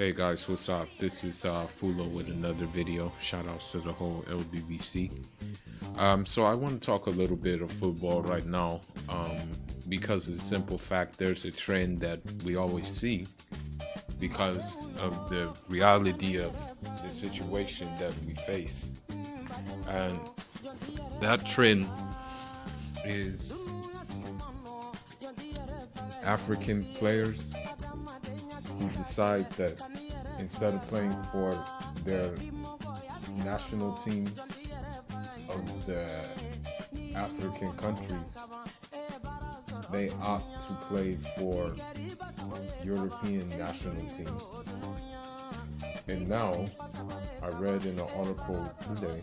Hey guys, what's up? This is Fulo with another video. Shout outs to the whole LDVC. So I want to talk a little bit of football right now, because of the simple fact there's a trend that we always see because of the reality of the situation that we face, and that trend is African players who decide that instead of playing for their national teams of the African countries, they opt to play for European national teams. And now, I read in an article today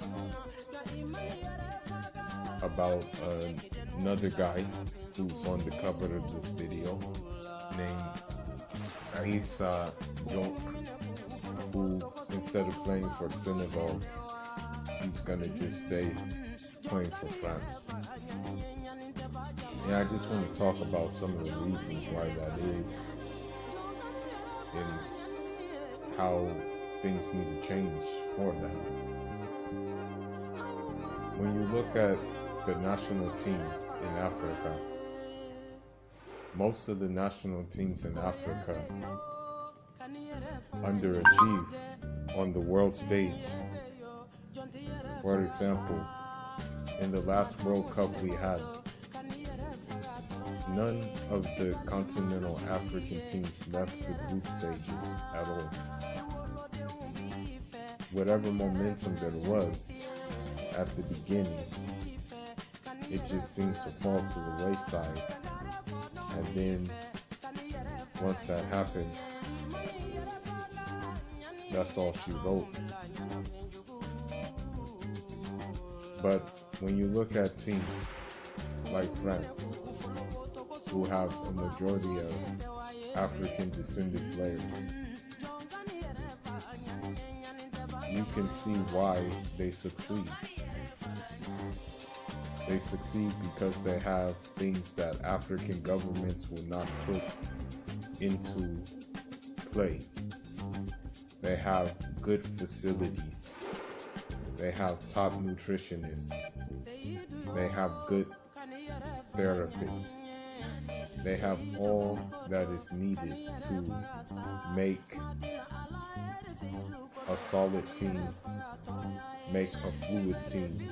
about another guy who's on the cover of this video named Issa Diop, who instead of playing for Senegal, he's gonna just stay playing for France. Yeah, I just want to talk about some of the reasons why that is and how things need to change for them. When you look at the national teams in Africa, most of the national teams in Africa underachieve on the world stage. For example, in the last World Cup we had, none of the continental African teams left the group stages at all. Whatever momentum there was at the beginning, it just seemed to fall to the wayside. And then once that happened, that's all she wrote. But when you look at teams like France, who have a majority of African descended players, you can see why they succeed. They succeed because they have things that African governments will not put into play. They have good facilities. They have top nutritionists. They have good therapists. They have all that is needed to make a solid team, make a fluid team,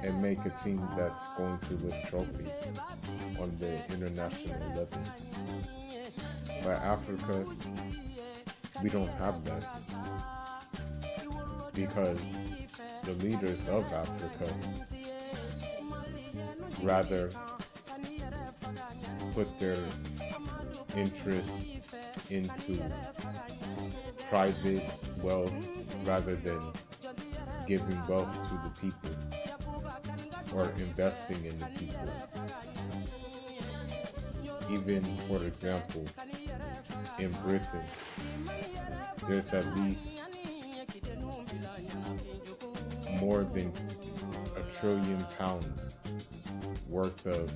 and make a team that's going to lift trophies on the international level. But Africa, we don't have that, because the leaders of Africa rather put their interest into private wealth rather than giving wealth to the people or investing in the people. Even, for example, in Britain, there's at least more than £1 trillion worth of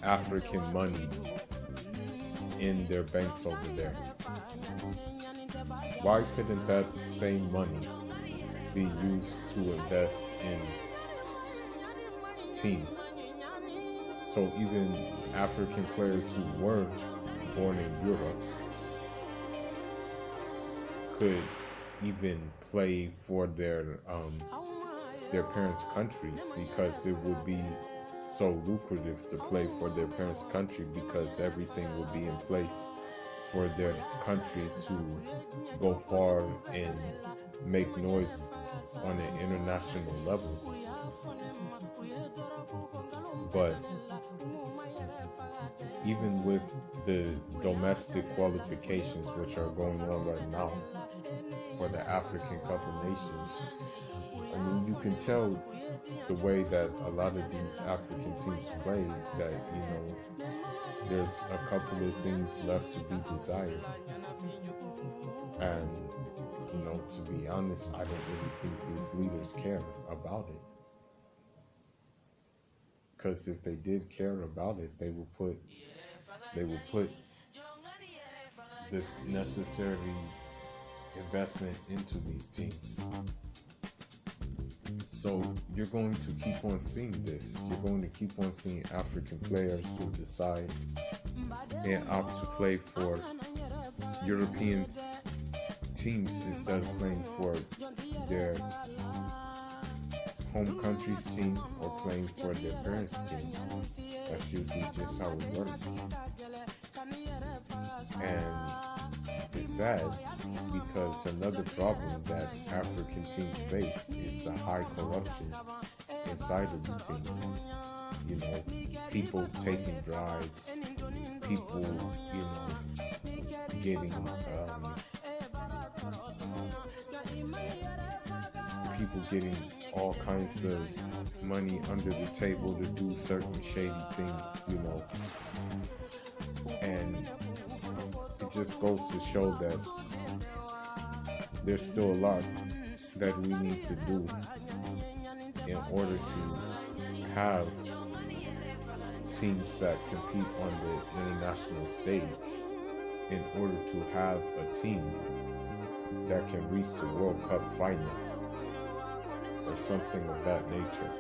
African money in their banks over there. Why couldn't that same money be used to invest in teams? So even African players who were born in Europe could even play for their parents' country, because it would be so lucrative to play for their parents' country, because everything would be in place for their country to go far and make noise on an international level. But even with the domestic qualifications which are going on right now for the African Cup of Nations, I mean, you can tell the way that a lot of these African teams play that, there's a couple of things left to be desired. And, to be honest, I don't really think these leaders care about it. Because if they did care about it, they would put they will put the necessary investment into these teams. So you're going to keep on seeing this. You're going to keep on seeing African players who decide and opt to play for European teams instead of playing for their home country's team or playing for their parents' team. That's usually just how it works. And it's sad because another problem that African teams face is the high corruption inside of the teams. You know, people taking bribes, people, you know, getting people getting all kinds of money under the table to do certain shady things, you know. And it just goes to show that there's still a lot that we need to do in order to have teams that compete on the international stage, in order to have a team that can reach the World Cup finals or something of that nature.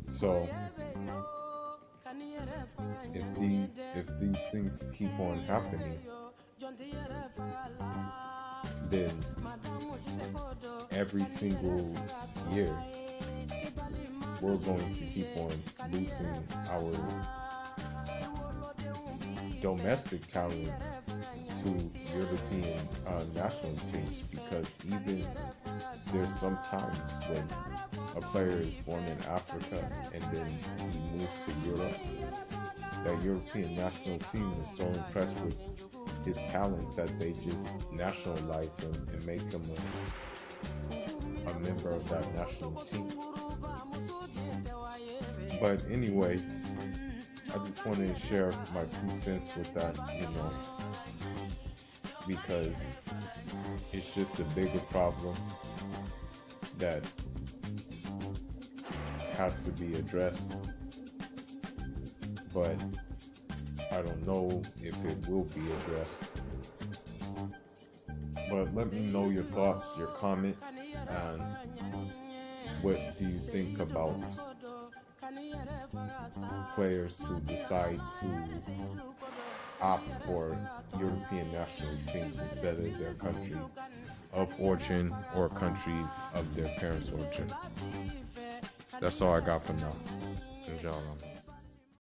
So if these things keep on happening, then every single year we're going to keep on losing our domestic talent to European national teams, because even there's some times when a player is born in Africa and then he moves to Europe, that European national team is so impressed with his talent that they just nationalize him and make him a member of that national team. But anyway, I just wanted to share my 2 cents with that, you know, because it's just a bigger problem that has to be addressed, but I don't know if it will be addressed. But let me know your thoughts, your comments, and what do you think about players who decide to opt for European national teams instead of their country of origin or country of their parents' origin. That's all I got for now. Inshallah.